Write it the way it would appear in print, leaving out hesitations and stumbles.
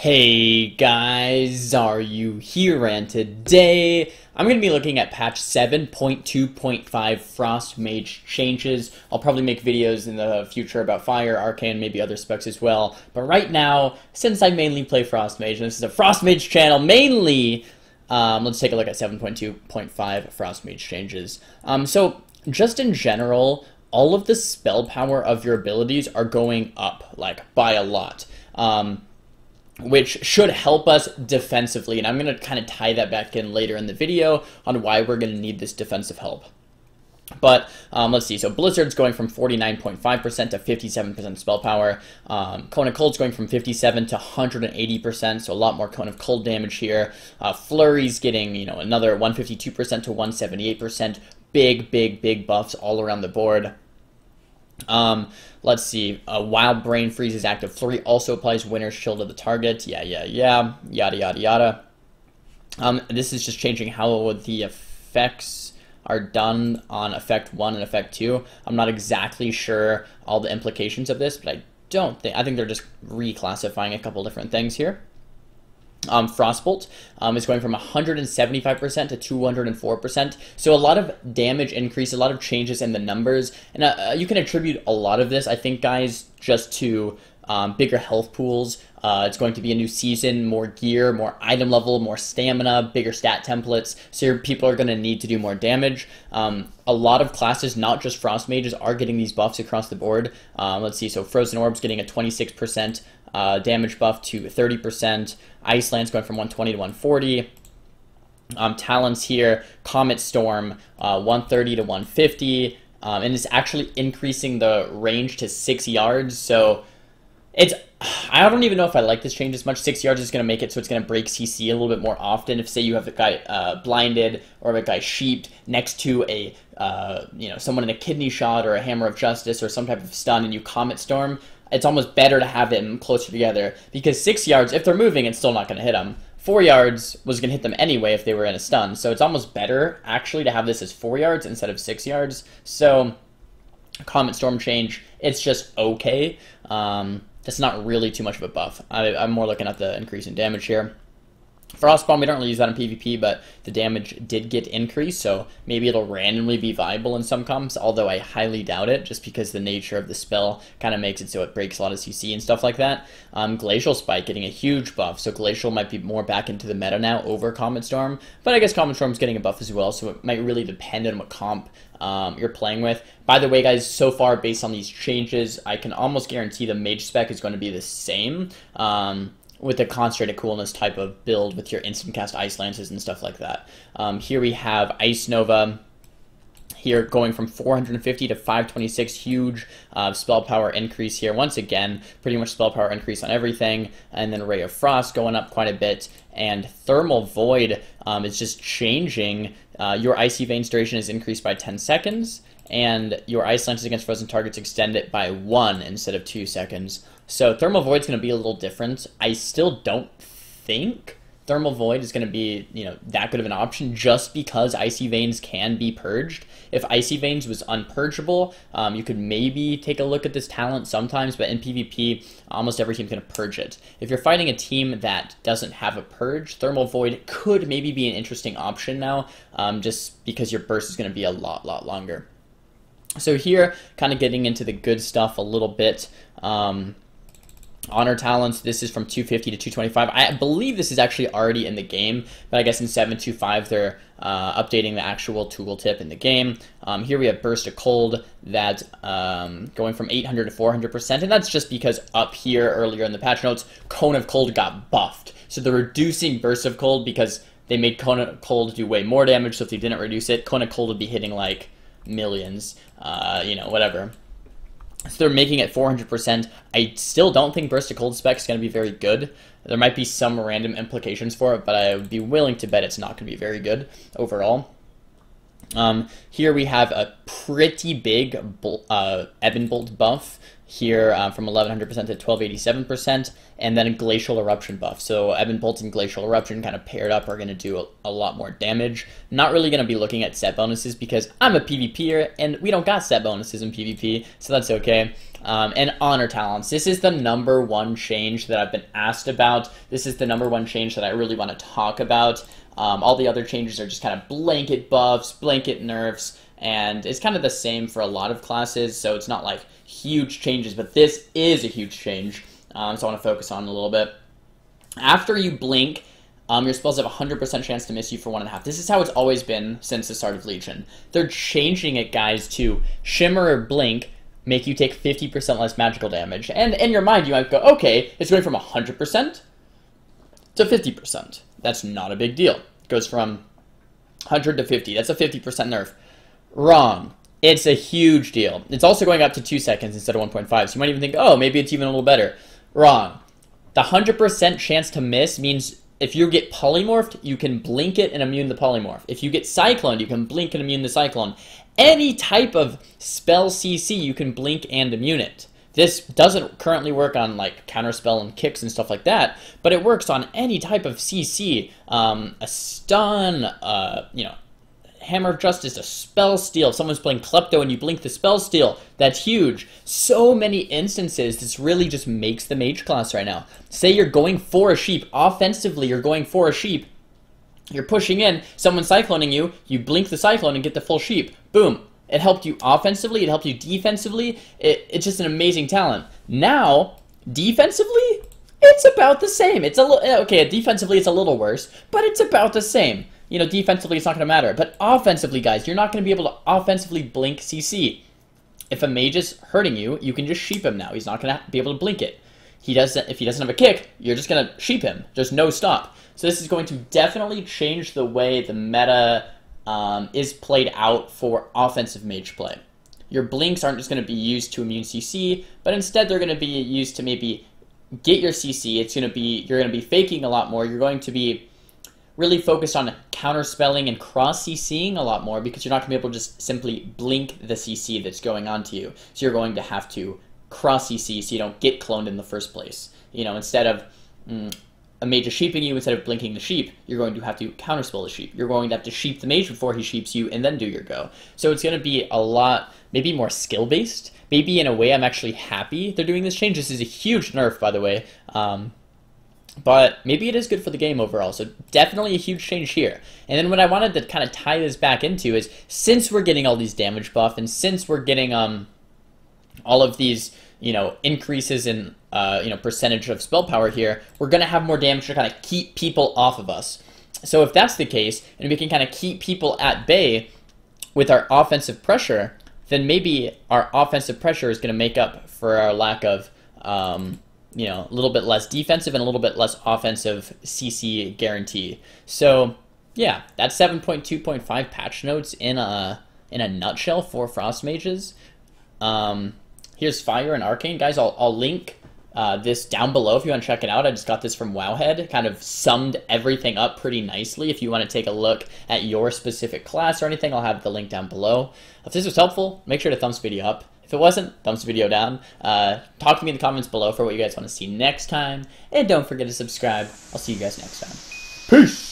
Hey guys, Xaryu here, and today I'm going to be looking at patch 7.2.5 Frost Mage changes. I'll probably make videos in the future about Fire, Arcane, maybe other specs as well. But right now, since I mainly play Frost Mage, and this is a Frost Mage channel mainly, let's take a look at 7.2.5 Frost Mage changes. So just in general, all of the spell power of your abilities are going up, like, by a lot. Which should help us defensively, and I'm going to kind of tie that back in later in the video on why we're going to need this defensive help. But let's see, so Blizzard's going from 49.5% to 57% spell power. Cone of Cold's going from 57 to 180%, so a lot more Cone of Cold damage here. Flurry's getting, another 152% to 178%. Big buffs all around the board. Let's see, Wild Brain Freeze is active. Flurry also applies Winter's Chill to the target. Yada, yada. This is just changing how the effects are done on Effect 1 and Effect 2. I'm not exactly sure all the implications of this, but I think they're just reclassifying a couple different things here. Frostbolt is going from 175% to 204%. So a lot of damage increase, a lot of changes in the numbers. And you can attribute a lot of this, I think, guys, just to bigger health pools. It's going to be a new season, more gear, more item level, more stamina, bigger stat templates. So your people are going to need to do more damage. A lot of classes, not just Frost Mages, are getting these buffs across the board. Let's see, so Frozen Orb's getting a 26% damage buff to 30%. Iceland's going from 120 to 140. Talons here, Comet Storm, 130 to 150. And it's actually increasing the range to 6 yards. So I don't even know if I like this change as much. 6 yards is going to make it so it's going to break CC a little bit more often. If, say, you have a guy blinded or a guy sheeped next to a someone in a kidney shot or a Hammer of Justice or some type of stun, and you Comet Storm, it's almost better to have them closer together, because 6 yards, if they're moving, it's still not going to hit them. 4 yards was going to hit them anyway if they were in a stun, so it's almost better, actually, to have this as 4 yards instead of 6 yards. So, Comet Storm change, it's just okay. That's not really too much of a buff. I'm more looking at the increase in damage here. Frostbomb, we don't really use that in PvP, but the damage did get increased, so maybe it'll randomly be viable in some comps, although I highly doubt it, just because the nature of the spell kind of makes it so it breaks a lot of CC and stuff like that. Glacial Spike getting a huge buff, so Glacial might be more back into the meta now over Comet Storm, but I guess Comet Storm's getting a buff as well, so it might really depend on what comp you're playing with. By the way, guys, so far, based on these changes, I can almost guarantee the Mage spec is going to be the same, with a Concentrated Coolness type of build with your instant cast Ice Lances and stuff like that. Here we have Ice Nova here going from 450 to 526, huge spell power increase here. Once again, pretty much spell power increase on everything. And then Ray of Frost going up quite a bit. And Thermal Void is just changing. Your Icy Veins duration is increased by 10 seconds. And your Ice Lances against frozen targets extend it by 1 instead of 2 seconds. So Thermal Void's going to be a little different. I still don't think Thermal Void is going to be, that good of an option, just because Icy Veins can be purged. If Icy Veins was unpurgeable, you could maybe take a look at this talent sometimes, but in PvP, almost every team's going to purge it. If you're fighting a team that doesn't have a purge, Thermal Void could maybe be an interesting option now, just because your burst is going to be a lot longer. So here, kind of getting into the good stuff a little bit. Honor Talents, this is from 250 to 225. I believe this is actually already in the game, but I guess in 7.2.5 they're updating the actual tooltip in the game. Here we have Burst of Cold, that going from 800 to 400%, and that's just because up here earlier in the patch notes, Cone of Cold got buffed. So they're reducing Burst of Cold because they made Cone of Cold do way more damage, so if they didn't reduce it, Cone of Cold would be hitting like millions, whatever. So they're making it 400%. I still don't think Burst of Cold spec is going to be very good. There might be some random implications for it, but I would be willing to bet it's not going to be very good overall. Here we have a pretty big Ebon Bolt buff here from 1100% to 1287%. and then a Glacial Eruption buff. So Ebon Bolt and Glacial Eruption kind of paired up are going to do a lot more damage. Not really going to be looking at set bonuses because I'm a PvPer, and we don't got set bonuses in PvP, so that's okay. And Honor Talents. This is the #1 change that I've been asked about. This is the #1 change that I really want to talk about. All the other changes are just kind of blanket buffs, blanket nerfs, and it's kind of the same for a lot of classes, so it's not like huge changes, but this is a huge change, so I want to focus on a little bit. After you blink, your spells have a 100% chance to miss you for 1.5. This is how it's always been since the start of Legion. They're changing it, guys, to Shimmer or Blink, make you take 50% less magical damage. And in your mind, you might go, okay, it's going from 100% to 50%. That's not a big deal. It goes from 100 to 50. That's a 50% nerf. Wrong. It's a huge deal. It's also going up to 2 seconds instead of 1.5. So you might even think, oh, maybe it's even a little better. Wrong. The 100% chance to miss means if you get polymorphed, you can blink it and immune the polymorph. If you get cycloned, you can blink and immune the cyclone. Any type of spell CC, you can blink and immune it. This doesn't currently work on like counterspell and kicks and stuff like that, but it works on any type of CC. A stun, Hammer of Justice, a spell steal. If someone's playing Klepto and you blink the spell steal, that's huge. So many instances, this really just makes the mage class right now. Say you're going for a sheep. Offensively, you're going for a sheep. You're pushing in, someone's cycloning you, you blink the cyclone and get the full sheep. Boom. It helped you offensively, it helped you defensively. It's just an amazing talent. Now, defensively, it's about the same. It's okay, defensively it's a little worse, but it's about the same. You know, defensively it's not going to matter. But offensively, guys, you're not going to be able to offensively blink CC. If a mage is hurting you, you can just sheep him now. He's not going to be able to blink it. If he doesn't have a kick, you're just going to sheep him. There's no stop. So this is going to definitely change the way the meta is played out for offensive mage play. Your blinks aren't just going to be used to immune CC, but instead they're going to be used to maybe get your CC. You're going to be faking a lot more. You're going to be really focused on counterspelling and cross CCing a lot more because you're not going to be able to just simply blink the CC that's going on to you. So you're going to have to cross CC so you don't get cloned in the first place. You know, instead of a mage is sheeping you, instead of blinking the sheep, you're going to have to counterspell the sheep. You're going to have to sheep the mage before he sheeps you and then do your go. So it's going to be a lot, maybe more skill-based. Maybe in a way I'm actually happy they're doing this change. This is a huge nerf, by the way. But maybe it is good for the game overall. So definitely a huge change here. And then what I wanted to kind of tie this back into is, since we're getting all these damage buff, and since we're getting all of these, increases in percentage of spell power here, we're going to have more damage to kind of keep people off of us. So if that's the case, and we can kind of keep people at bay with our offensive pressure, then maybe our offensive pressure is going to make up for our lack of, a little bit less defensive and a little bit less offensive CC guarantee. So yeah, that's 7.2.5 patch notes in a nutshell for Frost Mages. Here's Fire and Arcane. Guys, I'll link this down below if you want to check it out. I just got this from Wowhead. Kind of summed everything up pretty nicely. If you want to take a look at your specific class or anything, I'll have the link down below. If this was helpful, make sure to thumbs the video up. If it wasn't, thumbs the video down. Talk to me in the comments below for what you guys want to see next time. And don't forget to subscribe. I'll see you guys next time. Peace!